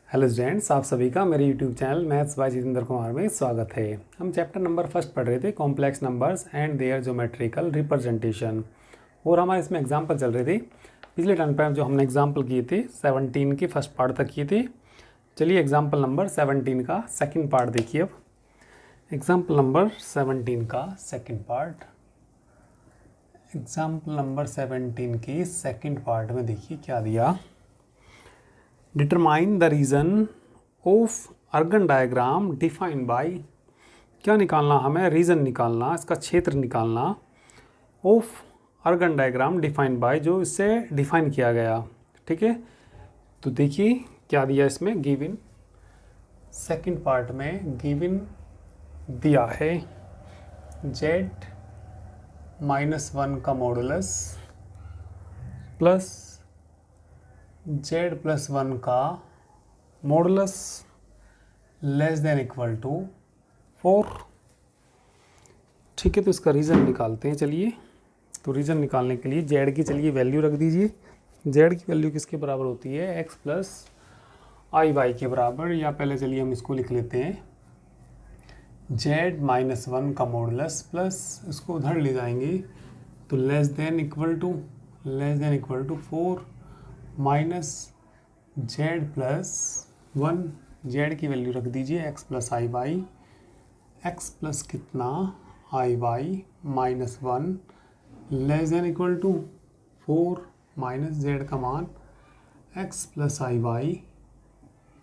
Hello students, आप सभी का मेरे YouTube channel maths by Jitendra Kumar में स्वागत है। हम चैप्टर नंबर फर्स्ट पढ़ रहे थे, complex numbers and their geometrical representation, और हमारे इसमें एग्जांपल चल रहे थे। पिछले टर्न पर जो हमने एग्जांपल किए थे 17 की फर्स्ट पार्ट तक किए थे। चलिए एग्जाम्पल नंबर 17 का सेकेंड पार्ट देखिए। अब एग्जाम्पल नंबर 17 का सेकेंड पार्ट, एग्जाम्पल नंबर 17 की सेकेंड पार्ट में देखिए क्या दिया। Determine the reason of organ diagram defined by, क्या निकालना हमें, रीज़न निकालना, इसका क्षेत्र निकालना। Of organ diagram defined by, जो इससे डिफाइन किया गया। ठीक है, तो देखिए क्या दिया इसमें। गिवन सेकंड पार्ट में गिवन दिया है z-1 का मॉडुलस प्लस z+1 का modulus less than equal to 4। ठीक है, तो इसका रीज़न निकालते हैं। चलिए, तो रीज़न निकालने के लिए z की चलिए वैल्यू रख दीजिए। z की वैल्यू किसके बराबर होती है, x प्लस आई वाई के बराबर। या पहले चलिए हम इसको लिख लेते हैं, z-1 का मॉडुलस प्लस इसको उधर ले जाएंगे तो less than equal to 4 minus z+1, z की वैल्यू रख दीजिए x plus i y, x plus कितना i y minus 1 less than equal to 4 minus z का मान x plus i y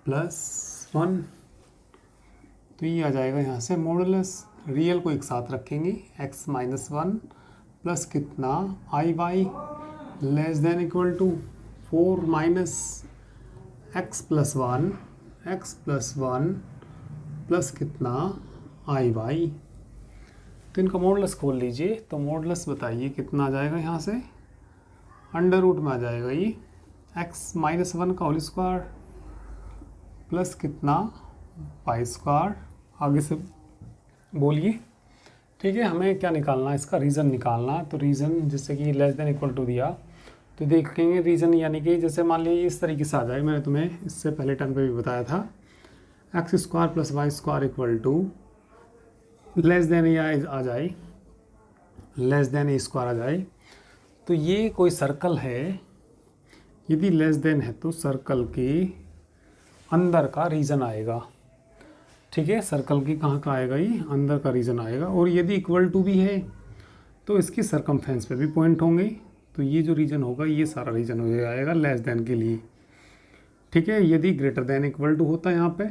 plus 1। तो ये आ जाएगा यहाँ से मॉडुलस, रियल को एक साथ रखेंगे, x माइनस 1 प्लस कितना i y less than equal to 4 minus x plus 1 plus कितना आई वाई। तो इनका मॉडुलस खोल लीजिए, तो मॉडुलस बताइए कितना आ जाएगा। यहाँ से अंडर रूट में आ जाएगा ये x माइनस 1 का होल स्क्वायर प्लस कितना पाई स्क्वायर। आगे से बोलिए। ठीक है, हमें क्या निकालना है, इसका रीज़न निकालना। तो रीज़न जैसे कि लेस देन इक्वल टू दिया तो देखेंगे रीज़न, यानी कि जैसे मान लीजिए इस तरीके से आ जाए। मैंने तुम्हें इससे पहले टर्म पे भी बताया था, x square plus y square equal to less than या आ जाए, लेस देन ए स्क्वायर आ जाए। तो ये कोई सर्कल है, यदि लेस देन है तो सर्कल के अंदर का रीज़न आएगा। ठीक है, सर्कल की कहाँ का आएगा, ये अंदर का रीज़न आएगा। और यदि इक्वल टू भी है तो इसकी सरकमफेरेंस पे भी पॉइंट होंगे। तो ये जो रीजन होगा ये सारा रीजन हो जाएगा लेस देन के लिए। ठीक है, यदि ग्रेटर देन इक्वल टू होता है यहाँ पे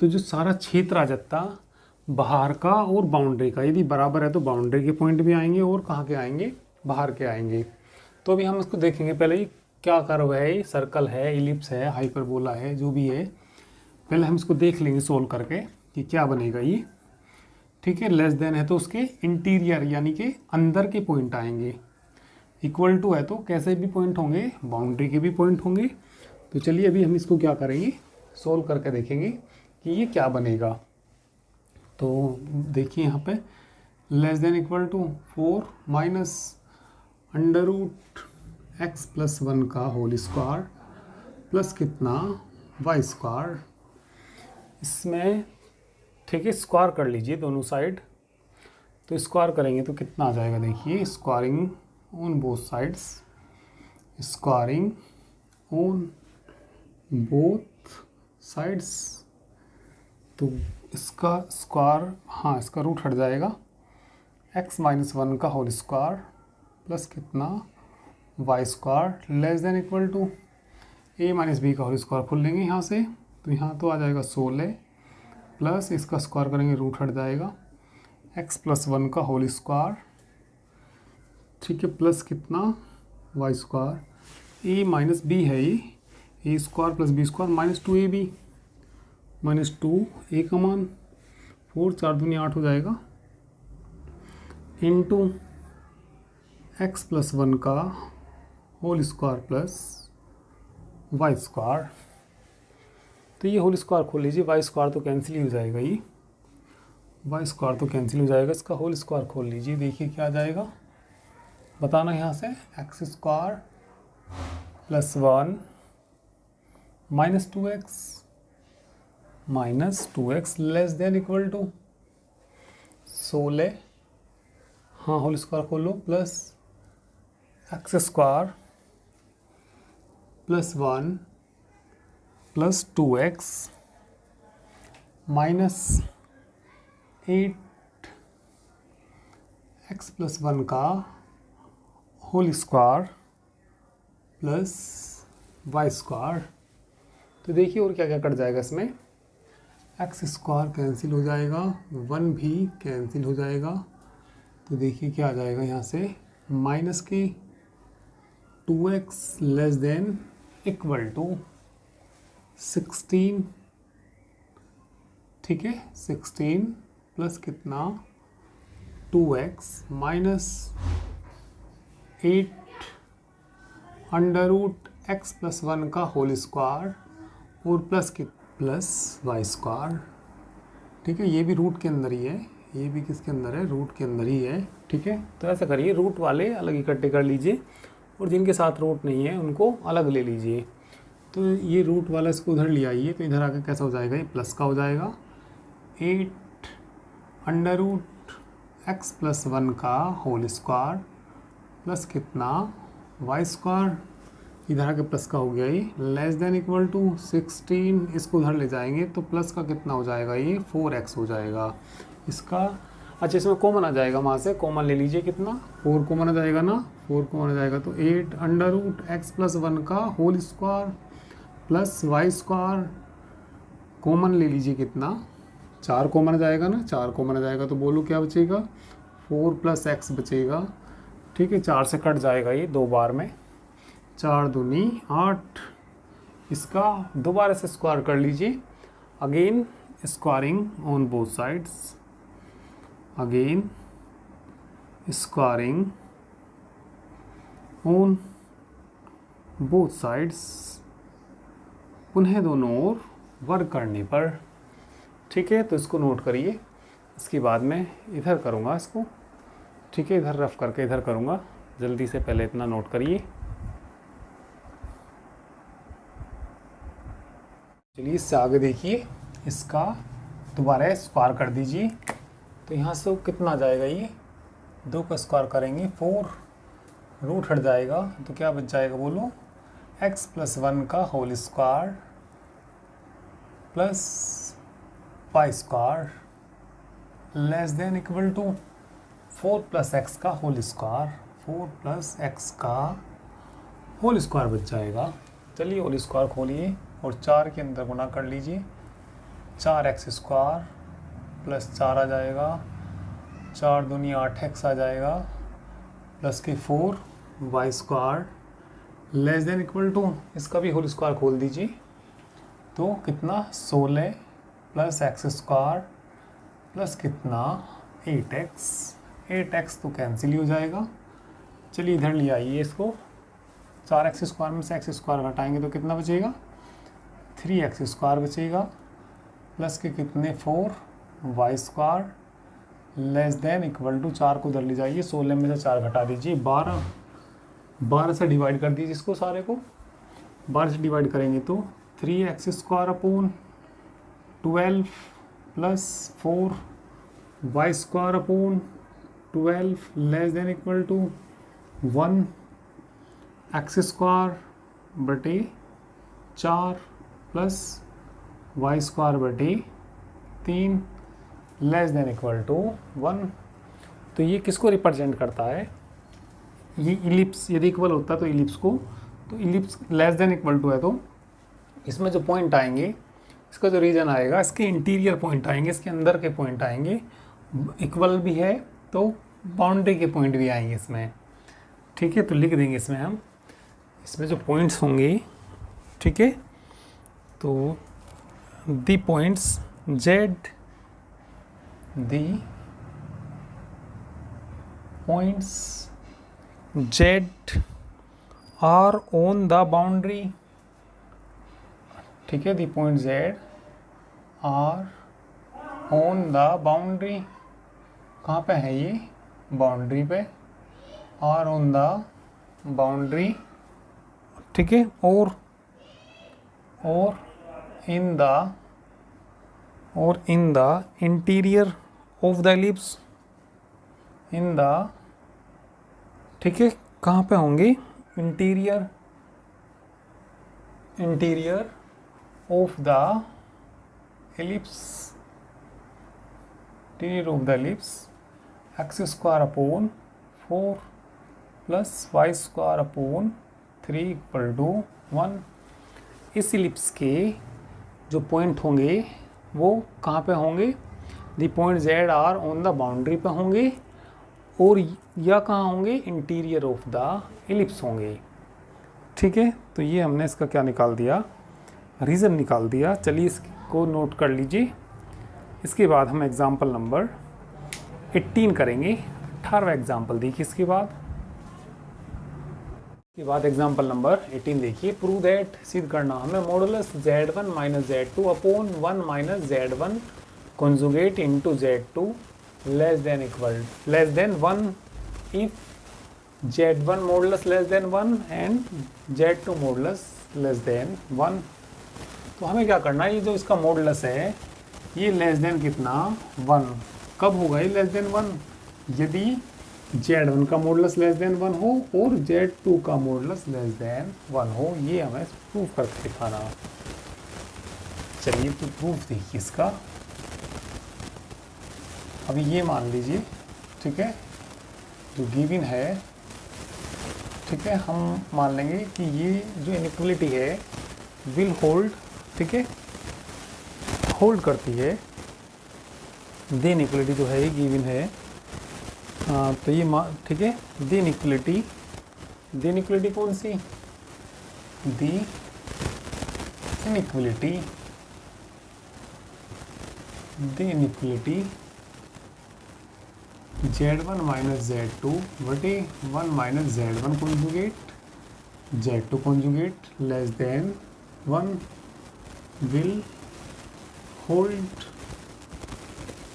तो जो सारा क्षेत्र आ जाता बाहर का और बाउंड्री का। यदि बराबर है तो बाउंड्री के पॉइंट भी आएंगे और कहाँ के आएंगे, बाहर के आएंगे। तो अभी हम इसको देखेंगे। पहले ही क्या कर्व है, सर्कल है, इलिप्स है, हाइपरबोला है, जो भी है पहले हम इसको देख लेंगे सोल्व करके कि क्या बनेगा ये। ठीक है, लेस देन है तो उसके इंटीरियर यानी कि अंदर के पॉइंट आएंगे, इक्वल टू है तो कैसे भी पॉइंट होंगे, बाउंड्री के भी पॉइंट होंगे। तो चलिए अभी हम इसको क्या करेंगे, सोल्व करके देखेंगे कि ये क्या बनेगा। तो देखिए यहाँ पे less than equal to 4 minus under root x plus 1 का होल स्क्वायर प्लस कितना वाई स्क्वायर। इसमें ठीक है स्क्वायर कर लीजिए दोनों साइड। तो स्क्वायर करेंगे तो कितना आ जाएगा, देखिए squaring on both sides, squaring on both sides. तो इसका स्क्वायर, हाँ इसका रूट हट जाएगा, x माइनस 1 का होल स्क्वायर प्लस कितना y square less than equal to a minus b का होल स्क्वायर खोल लेंगे यहाँ से। तो यहाँ तो आ जाएगा 16 प्लस इसका स्क्वायर करेंगे रूट हट जाएगा x प्लस 1 का होल स्क्वायर। ठीक है, प्लस कितना y square, a minus b है ये, a square plus b square minus 2ab minus 2a का मान 4 4 दूनी 8 हो जाएगा इंटू एक्स प्लस 1 का whole square plus y square. तो ये होल स्क्वायर खोल लीजिए, वाई स्क्वायर तो कैंसिल ही हो जाएगा, ये वाई स्क्वायर तो कैंसिल हो जाएगा। इसका होल स्क्वायर खोल लीजिए, देखिए क्या आ जाएगा, बताना यहाँ से x square plus 1 -2x less than equal to 16, हाँ होल स्क्वायर खोलो, plus x square plus 1 plus 2x minus 8x plus 1 का whole square plus y square. तो देखिए और क्या क्या कट जाएगा इसमें, एक्स स्क्वायर कैंसिल हो जाएगा, 1 भी कैंसिल हो जाएगा। तो देखिए क्या आ जाएगा यहाँ से, माइनस की 2x less than equal to 16, ठीक है, 16 प्लस कितना 2x minus 8 under root x plus 1 का होल स्क्वायर और प्लस वाई स्क्वायर। ठीक है, ये भी रूट के अंदर ही है, ये भी किसके अंदर है, रूट के अंदर ही है। ठीक है, तो ऐसा करिए, रूट वाले अलग इकट्ठे कर लीजिए और जिनके साथ रूट नहीं है उनको अलग ले लीजिए। तो ये रूट वाला इसको उधर ले आइए, तो इधर आकर कैसा हो जाएगा, ये प्लस का हो जाएगा, 8 अंडर रूट एक्स प्लस 1 का होल स्क्वायर प्लस कितना वाई स्क्वायर, इधर आके प्लस का हो गया ये, लेस देन इक्वल टू 16, इसको उधर ले जाएंगे तो प्लस का कितना हो जाएगा, ये 4x हो जाएगा इसका। अच्छा, इसमें कॉमन आ जाएगा, वहाँ से कॉमन ले लीजिए, कितना 4 कॉमन आ जाएगा ना, 4 कॉमन आ जाएगा तो 8 अंडर रूट एक्स प्लस 1 का whole square plus y square, common ले लीजिए, कितना 4 कॉमन आ जाएगा ना, 4 कॉमन आ जाएगा तो बोलो क्या बचेगा, 4 प्लस एक्स बचेगा। ठीक है, 4 से कट जाएगा ये 2 बार में, 4 दूनी 8, इसका दोबारा से स्क्वायर कर लीजिए, again squaring on both sides, again squaring on both sides, पुनः दोनों ओर वर्क करने पर। ठीक है, तो इसको नोट करिए, इसके बाद में इधर करूँगा इसको। ठीक है, इधर रफ करके इधर करूँगा, जल्दी से पहले इतना नोट करिए। चलिए इससे आगे देखिए, इसका दोबारा स्क्वायर कर दीजिए, तो यहाँ से कितना आ जाएगा, ये 2 का स्क्वायर करेंगे 4, रूट हट जाएगा तो क्या बच जाएगा बोलो, x प्लस 1 का whole square plus y square less than equal to 4 plus x का होल स्क्वायर, 4 प्लस एक्स का होल स्क्वायर बच जाएगा। चलिए होल स्क्वायर खोलिए और 4 के अंदर गुना कर लीजिए, 4x स्क्वायर प्लस 4 आ जाएगा, 4 दूनी 8x आ जाएगा, प्लस के 4 y square less than equal to, इसका भी होल स्क्वायर खोल दीजिए, तो कितना 16 प्लस एक्स स्क्वायर प्लस कितना 8x तो कैंसिल ही हो जाएगा। चलिए इधर ले आइए इसको, 4x स्क्वायर में से एक्स स्क्वायर घटाएंगे तो कितना बचेगा, 3x स्क्वायर बचेगा, प्लस के कितने 4 y square less than equal to, 4 को उधर ले जाइए, 16 में से 4 घटा दीजिए, 12 से डिवाइड कर दीजिए इसको, सारे को 12 से डिवाइड करेंगे तो 3x square upon 12 plus 4 y square upon 12 less than equal to 1 x square बटे 4 प्लस वाई स्क्वायर बटे 3 लेस देन इक्वल टू 1। तो ये किसको रिप्रेजेंट करता है, ये इलिप्स, यदि इक्वल होता तो इलिप्स को, तो ellipse less than equal to है तो इसमें जो पॉइंट आएंगे, इसका जो रीजन आएगा, इसके इंटीरियर पॉइंट आएंगे, इसके अंदर के पॉइंट आएंगे, इक्वल भी है तो बाउंड्री के पॉइंट भी आएंगे इसमें। ठीक है, तो लिख देंगे इसमें हम, इसमें जो पॉइंट्स होंगे, ठीक है, तो the points z, the points z are on the boundary. ठीक है, the point z are on the boundary, कहाँ पे है ये, बाउंड्री पे, आर ऑन द बाउंड्री। ठीक है, और और in the interior of the ellipse, in the, ठीक है, कहाँ पे होंगे, interior of the ellipse, interior of the ellipse x square upon 4 plus y square upon 3 equal to 1। इस एलिप्स के जो पॉइंट होंगे वो कहाँ पे होंगे, the point z are on the boundary पे होंगे, और या कहाँ होंगे, इंटीरियर ऑफ द एलिप्स होंगे। ठीक है, तो ये हमने इसका क्या निकाल दिया, रीज़न निकाल दिया। चलिए इसको नोट कर लीजिए। इसके बाद हम एग्जाम्पल नंबर 18 करेंगे। 18वां एग्जाम्पल देखिए। इसके बाद एग्जाम्पल नंबर 18 देखिए। प्रूव दैट, सिद्ध करना हमें, modulus z1 minus z2 upon 1 minus z1 conjugate into z2 less than 1 if z1 modulus less than 1 and z2 modulus less than 1। तो हमें क्या करना है, ये जो इसका मॉडुलस है ये लेस देन कितना, 1। कब होगा ये लेस देन 1, यदि z1 का मॉडुलस लेस देन 1 हो और z2 का मॉडुलस लेस देन 1 हो। ये हमें प्रूफ करके दिखाना। चलिए तो प्रूफ देखिए इसका। अभी ये मान लीजिए, ठीक है, जो गिवन है, ठीक है, हम मान लेंगे कि ये जो इनइक्वलिटी है विल होल्ड, ठीक है, होल्ड करती है। द इनइक्वलिटी जो है ये गिवन है, तो ये ठीक है, द इनइक्वलिटी कौन सी, the inequality z1 minus z2 बटे 1 minus z1 conjugate z2 conjugate less than 1 will hold.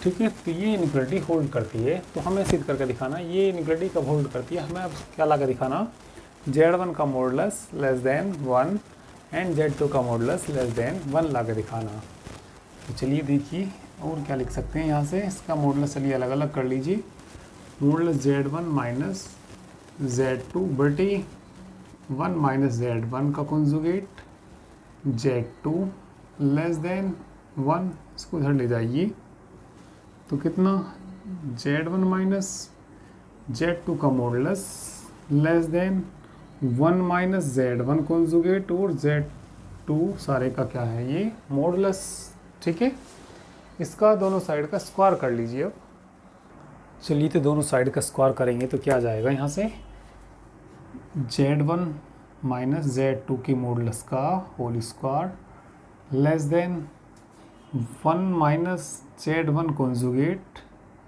ठीक है, तो ये इनइक्वलिटी होल्ड करती है। तो हमें सिद्ध करके दिखाना ये इनइक्वलिटी कब होल्ड करती है। हमें अब क्या ला के दिखाना, z1 का modulus less than 1 and z2 का मॉडुलस लेस देन 1 ला के दिखाना। तो चलिए देखिए और क्या लिख सकते हैं यहाँ से। इसका मॉडुलस चलिए अलग अलग कर लीजिए। मॉडुलस z1 माइनस z2 बटे 1 माइनस z1 का कॉन्जुगेट z2 लेस देन 1, इसको इधर ले जाइए तो कितना, z1 माइनस z2 का modulus less than 1 minus z1 conjugate और z2 सारे का क्या है ये मॉडुलस। ठीक है, इसका दोनों साइड का स्क्वायर कर लीजिए। अब चलिए तो दोनों साइड का स्क्वायर करेंगे तो क्या आ जाएगा, यहाँ से z1 माइनस z2 की मॉडुलस का whole square less than 1 minus z1 conjugate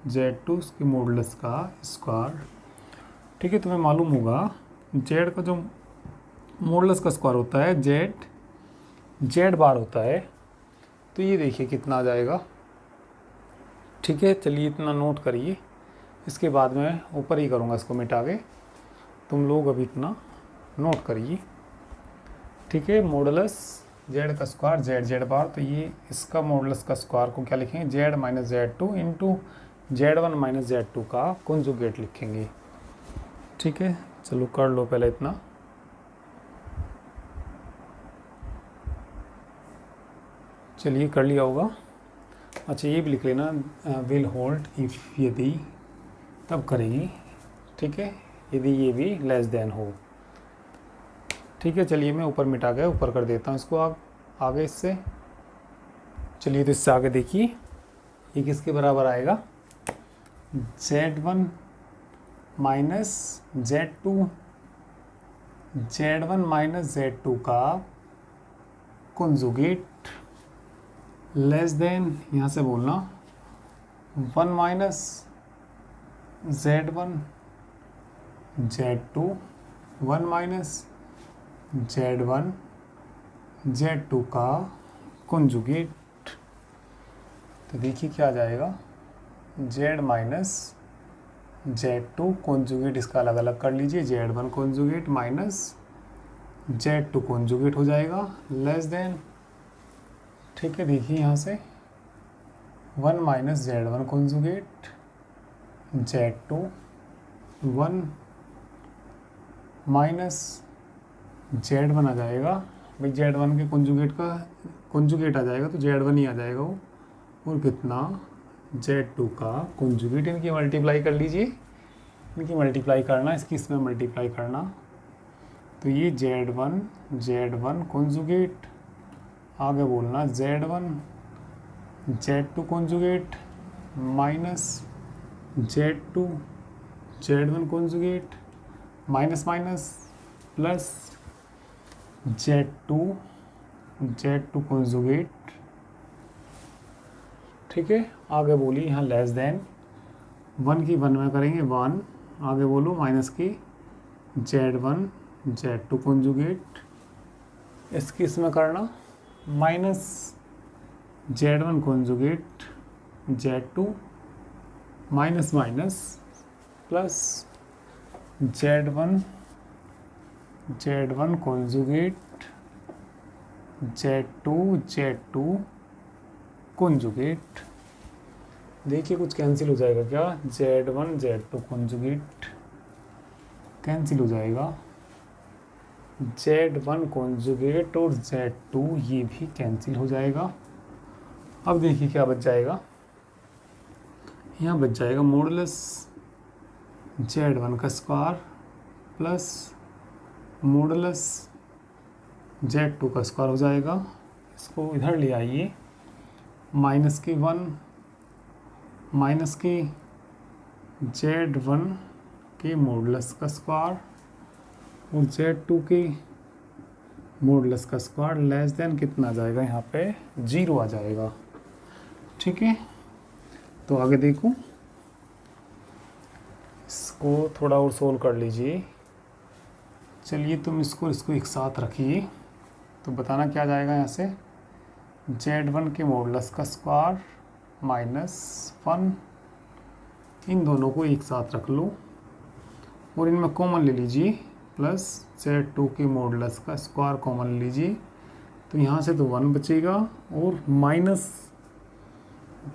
z2 की मॉडुलस का स्क्वायर। ठीक है, तुम्हें मालूम होगा z का जो मॉडुलस का स्क्वायर होता है z बार होता है। तो ये देखिए कितना आ जाएगा। ठीक है, चलिए इतना नोट करिए। इसके बाद में ऊपर ही करूँगा इसको मिटा के, तुम लोग अभी इतना नोट करिए। ठीक है, मॉडुलस z का स्क्वायर z बार, तो ये इसका मॉडुलस का स्क्वायर को क्या लिखेंगे, z minus z2 into z1 minus z2 का कॉन्जुगेट लिखेंगे। ठीक है, चलो कर लो पहले इतना। चलिए कर लिया होगा। अच्छा ये भी लिख लेना, विल होल्ड इफ, यदि, तब करेंगे। ठीक है, यदि ये भी लेस देन हो। ठीक है, चलिए मैं ऊपर मिटा के ऊपर कर देता हूँ इसको आगे इससे। चलिए तो इससे आगे देखिए ये किसके बराबर आएगा, z1 माइनस z2 का कॉन्जुगेट लेस देन, यहाँ से बोलना 1 minus z1 z2 1 minus z1 z2 का कॉन्जुगेट। तो देखिए क्या आ जाएगा, z माइनस z2 कॉन्जुगेट, इसका अलग अलग कर लीजिए, z1 conjugate minus z2 conjugate हो जाएगा लेस देन ठीक है, देखिए यहाँ से 1 minus Z1 conjugate Z2, 1 minus Z1 आ जाएगा भाई, Z1 के कॉन्जुगेट का कॉन्जुगेट आ जाएगा तो Z1 ही आ जाएगा वो, और कितना Z2 का कॉन्जुगेट। इनकी मल्टीप्लाई कर लीजिए, इनकी मल्टीप्लाई करना, इसकी इसमें मल्टीप्लाई करना, तो ये Z1 कॉन्जुगेट, आगे बोलना Z1 Z2 conjugate minus Z1 conjugate minus minus plus Z2 conjugate. ठीक है, आगे बोलिए यहाँ लेस देन 1 की 1 में करेंगे 1, आगे बोलो माइनस की Z1 Z2 कॉन्जुगेट, इसकी इसमें करना minus Z1 conjugate Z2 minus minus plus Z1 conjugate Z2 conjugate. देखिए कुछ कैंसिल हो जाएगा क्या, Z1 Z2 कॉन्जुगेट कैंसिल हो जाएगा, Z1 कॉन्जुगेट और Z2 ये भी कैंसिल हो जाएगा। अब देखिए क्या बच जाएगा, यहाँ बच जाएगा मॉडुलस Z1 का स्क्वायर प्लस मॉडुलस Z2 का स्क्वायर हो जाएगा। इसको इधर ले आइए, माइनस की 1 माइनस की Z1 के मॉडुलस का स्क्वायर और Z2 के मॉडुलस का स्क्वायर लेस देन कितना आ जाएगा, यहाँ पे 0 आ जाएगा। ठीक है, तो आगे देखो, इसको थोड़ा और सोल्व कर लीजिए। चलिए तुम इसको एक साथ रखिए, तो बताना क्या जाएगा यहाँ से, Z1 के मॉडुलस का स्क्वायर माइनस 1, इन दोनों को एक साथ रख लो और इनमें कॉमन ले लीजिए, प्लस Z2 के मॉडुलस का स्क्वायर कॉमन लीजिए, तो यहाँ से तो 1 बचेगा और माइनस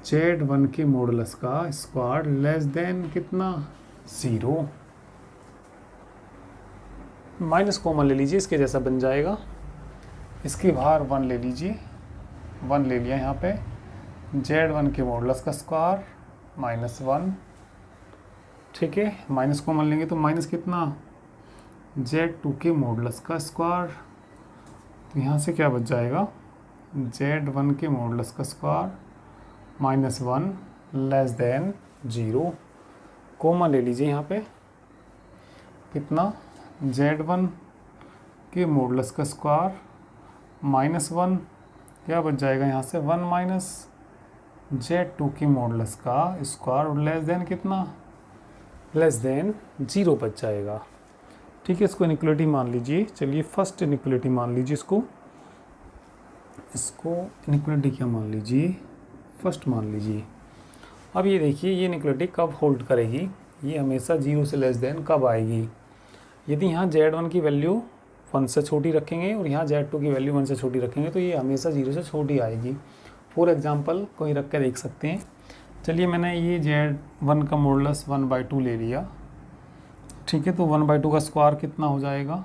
Z1 के मॉडुलस का स्क्वायर लेस देन कितना 0, माइनस कॉमन ले लीजिए, इसके जैसा बन जाएगा, इसके बाहर 1 ले लीजिए, 1 ले लिया यहाँ पे, Z1 के मॉडुलस का स्क्वायर माइनस 1। ठीक है, माइनस कॉमन लेंगे तो माइनस कितना Z2 के मॉडुलस का स्क्वायर, तो यहाँ से क्या बच जाएगा, Z1 के मॉडुलस का square minus 1 less then 0, common ले लीजिए यहाँ पे, कितना Z1 के मॉडुलस का स्क्वायर माइनस 1, क्या बच जाएगा यहाँ से 1 माइनस Z2 के मॉडुलस का स्क्वायर और लेस देन कितना, लेस देन 0 बच जाएगा। ठीक है, इसको इनइक्वालिटी मान लीजिए। चलिए फर्स्ट इनइक्वालिटी मान लीजिए, इसको इनइक्वालिटी क्या मान लीजिए, फर्स्ट मान लीजिए। अब ये देखिए ये इनइक्वालिटी कब होल्ड करेगी, ये हमेशा 0 से लेस देन कब आएगी, यदि यहाँ Z1 की वैल्यू 1 से छोटी रखेंगे और यहाँ Z2 की वैल्यू 1 से छोटी रखेंगे तो ये हमेशा 0 से छोटी आएगी। फॉर एग्जांपल कोई रख के देख सकते हैं। चलिए मैंने ये Z1 का मॉडुलस 1/2 ले लिया। ठीक है, तो 1/2 का स्क्वायर कितना हो जाएगा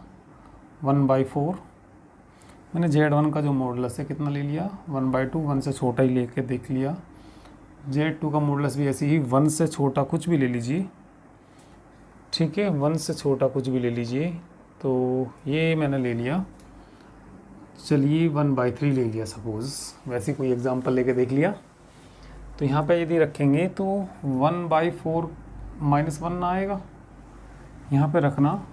1/4। मैंने Z1 का जो मॉडुलस है कितना ले लिया 1/2, 1 से छोटा ही लेके देख लिया। Z2 का मॉडुलस भी ऐसे ही 1 से छोटा कुछ भी ले लीजिए। ठीक है, 1 से छोटा कुछ भी ले लीजिए, तो ये मैंने ले लिया। चलिए 1/3 ले लिया सपोज़, वैसे कोई एग्जांपल लेके देख लिया। तो यहाँ पे यदि रखेंगे तो 1/4 माइनस 1 आएगा, यहाँ पे रखना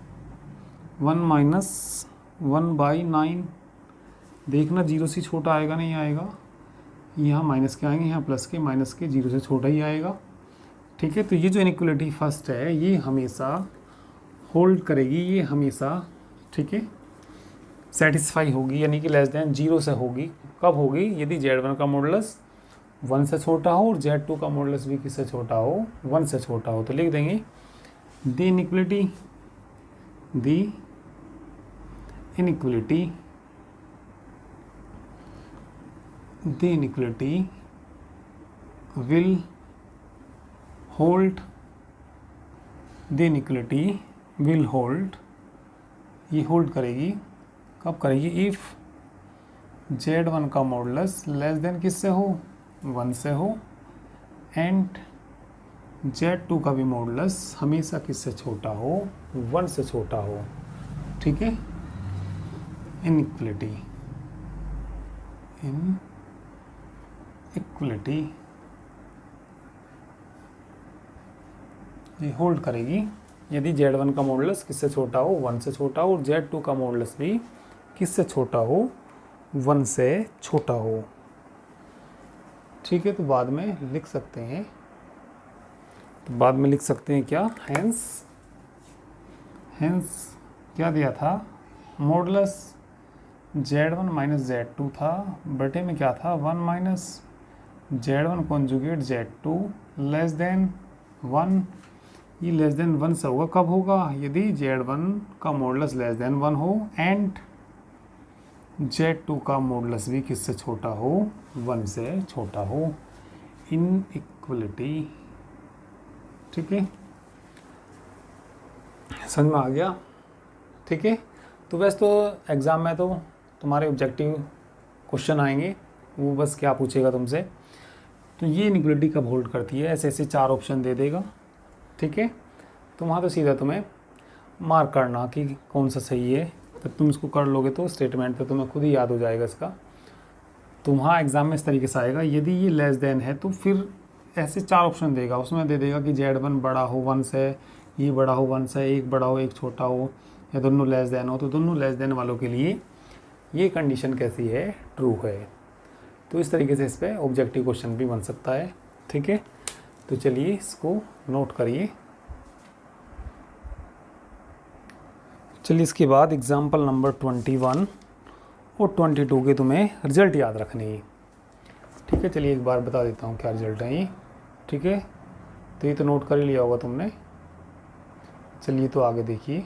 1 माइनस 1/9, देखना 0 से छोटा आएगा नहीं आएगा, यहाँ माइनस के आएंगे, यहाँ प्लस के माइनस के 0 से छोटा ही आएगा। ठीक है, तो ये जो इनइक्वालिटी फर्स्ट है ये हमेशा होल्ड करेगी, ये हमेशा ठीक है सेटिस्फाई होगी, यानी कि लेस देन 0 से होगी। कब होगी, यदि Z1 का मॉडुलस 1 से छोटा हो और Z2 का मॉडुलस भी किससे छोटा हो 1 से छोटा हो। तो लिख देंगे the the inequality will hold, the inequality will hold, ये होल्ड करेगी, कब करेगी? इफ़ Z1 का मॉडुलस लेस देन किससे हो? 1 से हो, एंड Z2 का भी मॉडुलस हमेशा किससे छोटा हो? 1 से छोटा हो। ठीक है, इनइक्वलिटी ये होल्ड करेगी यदि Z1 का मॉडुलस किससे छोटा हो? 1 से छोटा हो, और Z2 का मॉडुलस भी किससे छोटा हो? 1 से छोटा हो। ठीक है, तो बाद में लिख सकते हैं, क्या? हेंस क्या दिया था? मॉडुलस Z1 माइनस Z2 था, बटे में क्या था? 1 minus Z1 conjugate Z2 less than 1। ये लेस देन 1 से होगा, कब होगा? यदि Z1 का मॉडुलस लेस देन 1 हो एंड Z2 का मॉडुलस भी किससे छोटा हो? 1 से छोटा हो। इनइक्वलिटी। ठीक है, समझ में आ गया? ठीक है, तो वैसे तो एग्ज़ाम में तो तुम्हारे ऑब्जेक्टिव क्वेश्चन आएंगे, वो बस क्या पूछेगा तुमसे, तो ये इनइक्वलिटी कब होल्ड करती है, ऐसे ऐसे 4 ऑप्शन दे देगा। ठीक है, तो वहाँ तो सीधा तुम्हें मार्क करना कि कौन सा सही है, तब तुम इसको कर लोगे तो स्टेटमेंट तो तुम्हें खुद ही याद हो जाएगा इसका। तो वहाँ एग्ज़ाम में इस तरीके से आएगा, यदि ये लेस देन है तो फिर ऐसे 4 ऑप्शन देगा, उसमें दे देगा कि Z1 बड़ा हो 1 से, ये बड़ा हो 1 से, एक बड़ा हो एक छोटा हो, या दोनों लेस देन हो। तो दोनों लेस देन वालों के लिए ये कंडीशन कैसी है? ट्रू है। तो इस तरीके से इस पर ऑब्जेक्टिव क्वेश्चन भी बन सकता है। ठीक है, तो चलिए इसको नोट करिए। चलिए इसके बाद एग्जाम्पल नंबर 21 और 22 के तुम्हें रिजल्ट याद रखने हैं। ठीक है, चलिए एक बार बता देता हूँ क्या रिजल्ट है ये। ठीक है, तो ये तो नोट कर ही लिया होगा तुमने। चलिए तो आगे देखिए।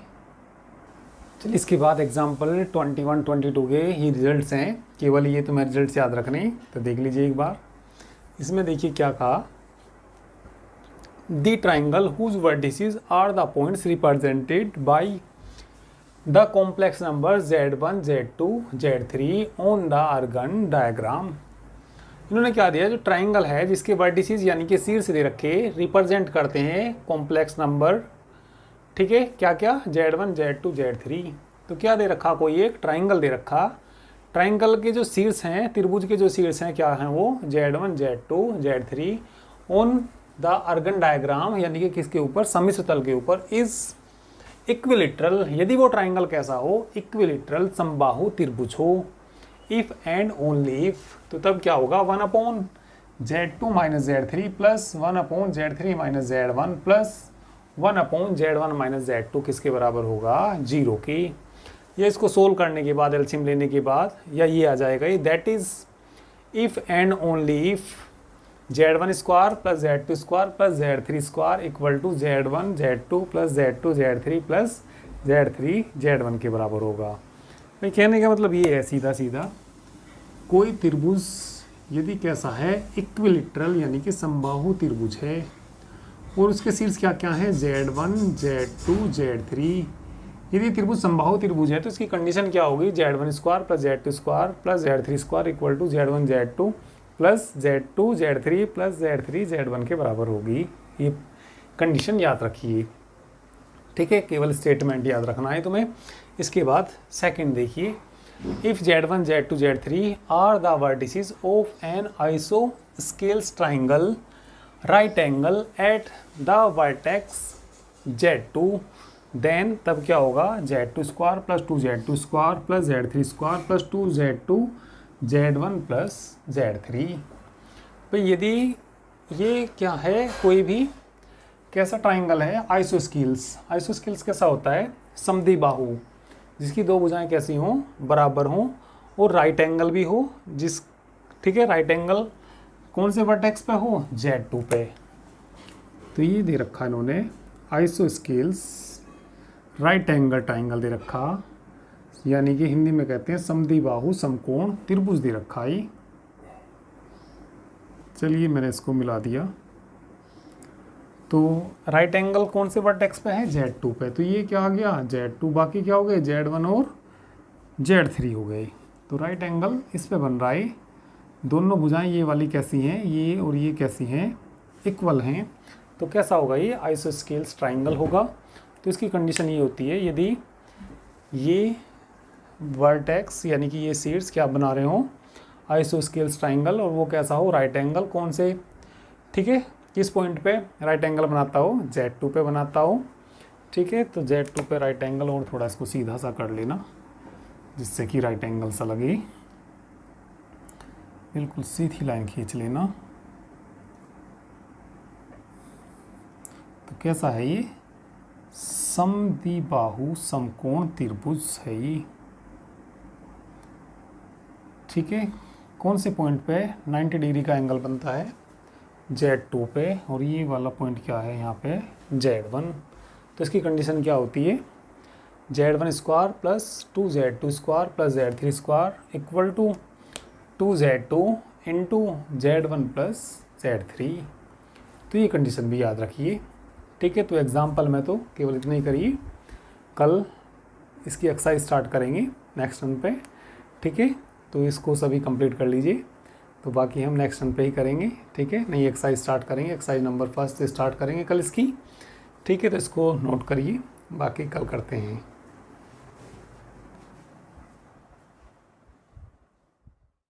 चलिए इसके बाद एग्जाम्पल 21, 22 के ही रिजल्ट्स हैं, केवल ये तुम्हें रिजल्ट्स याद रखने हैं, तो देख लीजिए एक बार। इसमें देखिए क्या कहा, the triangle whose vertices are the points represented by the complex number Z1, Z2, Z3 on the Argand diagram. इन्होंने क्या दिया, जो ट्राइंगल है जिसके वर्टिसेस यानी कि शीर्ष दे रखे रिप्रेजेंट करते हैं कॉम्प्लेक्स नंबर। ठीक है, क्या क्या? Z1, Z2, Z3। तो क्या दे रखा? कोई एक ट्राइंगल दे रखा, ट्राइंगल के जो शीर्ष हैं, त्रिभुज के जो शीर्ष हैं क्या हैं वो? Z1, Z2, Z3 on the Argand diagram, यानी कि किसके ऊपर? सम्मिश्र तल के ऊपर। इस इक्विलेटरल, यदि वो ट्राइंगल कैसा हो? इक्विलेटरल, समबाहु त्रिभुज हो। इफ एंड ओनली इफ, तो तब क्या होगा? 1/Z2 minus Z3 plus 1/Z3 minus Z1 plus 1/Z1 minus Z2 किसके बराबर होगा? 0 की। या इसको सोल्व करने के बाद, एलसीएम लेने के बाद, या ये आ जाएगा ये, that is if and only if Z1 square plus Z2 square plus Z3 square equal to Z1 Z2 plus Z2 Z3 plus Z3 Z1 के बराबर होगा। भाई कहने का मतलब ये है सीधा सीधा, कोई त्रिभुज यदि कैसा है? इक्विलेटरल, यानी कि समबाहु त्रिभुज है, और उसके शीर्ष क्या क्या है? Z1, Z2, Z3। यदि त्रिभुज समबाहु त्रिभुज है तो इसकी कंडीशन क्या होगी? Z1 square plus Z2 square plus Z3 square equal to Z1 Z2 plus Z2 Z3 plus Z3 Z1 के बराबर होगी। ये कंडीशन याद रखिए। ठीक है, केवल स्टेटमेंट याद रखना है तुम्हें। इसके बाद सेकंड देखिए, if Z1 Z2 Z3 are the vertices of an isosceles triangle right angle at the vertex Z2, then तब क्या होगा? Z2 square plus 2Z2 square plus Z3 square plus 2Z2 Z1 plus Z3। तो यदि ये क्या है? कोई भी कैसा ट्राइंगल है? आइसोस्केल्स। आइसोस्केल्स कैसा होता है? समद्विबाहु, जिसकी दो भुजाएं कैसी हों? बराबर हों, और राइट एंगल भी हो, जिस ठीक है, राइट एंगल कौन से वर्टेक्स पे हो? Z2 पे। तो ये दे रखा इन्होंने आइसोस्केल्स राइट एंगल ट्राइंगल दे रखा, यानी कि हिंदी में कहते हैं समद्विबाहु समकोण त्रिभुज दे रखा है। चलिए मैंने इसको मिला दिया। तो राइट एंगल कौन से वर्टेक्स पे है, Z2 पे, तो ये क्या आ गया Z2, बाकी क्या हो गए Z1 और Z3 हो गए। तो राइट एंगल इस पे बन रहा है। दोनों भुजाएं ये वाली कैसी हैं, ये और ये कैसी हैं, इक्वल हैं। तो कैसा होगा ये आइसोस्केल्स ट्राइंगल होगा। तो इसकी कंडीशन ये होती है यदि ये वर्टेक्स यानी कि ये सीड्स क्या बना रहे हो आइसोस्केल्स ट्राइंगल, और वो कैसा हो राइट एंगल कौन से, ठीक है, किस पॉइंट पे राइट एंगल बनाता हो, Z2 पे बनाता हो, ठीक है। तो Z2 पे राइट एंगल, और थोड़ा इसको सीधा सा कर लेना जिससे कि राइट एंगल सा लगे, बिल्कुल सीधी लाइन खींच लेना। तो कैसा है ये, समद्विबाहु समकोण त्रिभुज है ये, ठीक है। कौन से पॉइंट पे 90 डिग्री का एंगल बनता है Z2 पे, और ये वाला पॉइंट क्या है यहाँ पे Z1। तो इसकी कंडीशन क्या होती है, Z1 square plus 2Z2 square plus Z3 square equal to 2Z2 into Z1 plus Z3। तो ये कंडीशन भी याद रखिए, ठीक है। तो एग्जाम्पल में तो केवल इतना ही करिए, कल इसकी एक्सरसाइज स्टार्ट करेंगे नेक्स्ट रन पे, ठीक है। तो इसको सभी कंप्लीट कर लीजिए, तो बाकी हम नेक्स्ट रन पे ही करेंगे, ठीक है। नई एक्सरसाइज स्टार्ट करेंगे, एक्सरसाइज नंबर 1 से स्टार्ट करेंगे कल इसकी, ठीक है। तो इसको नोट करिए, बाकी कल करते हैं।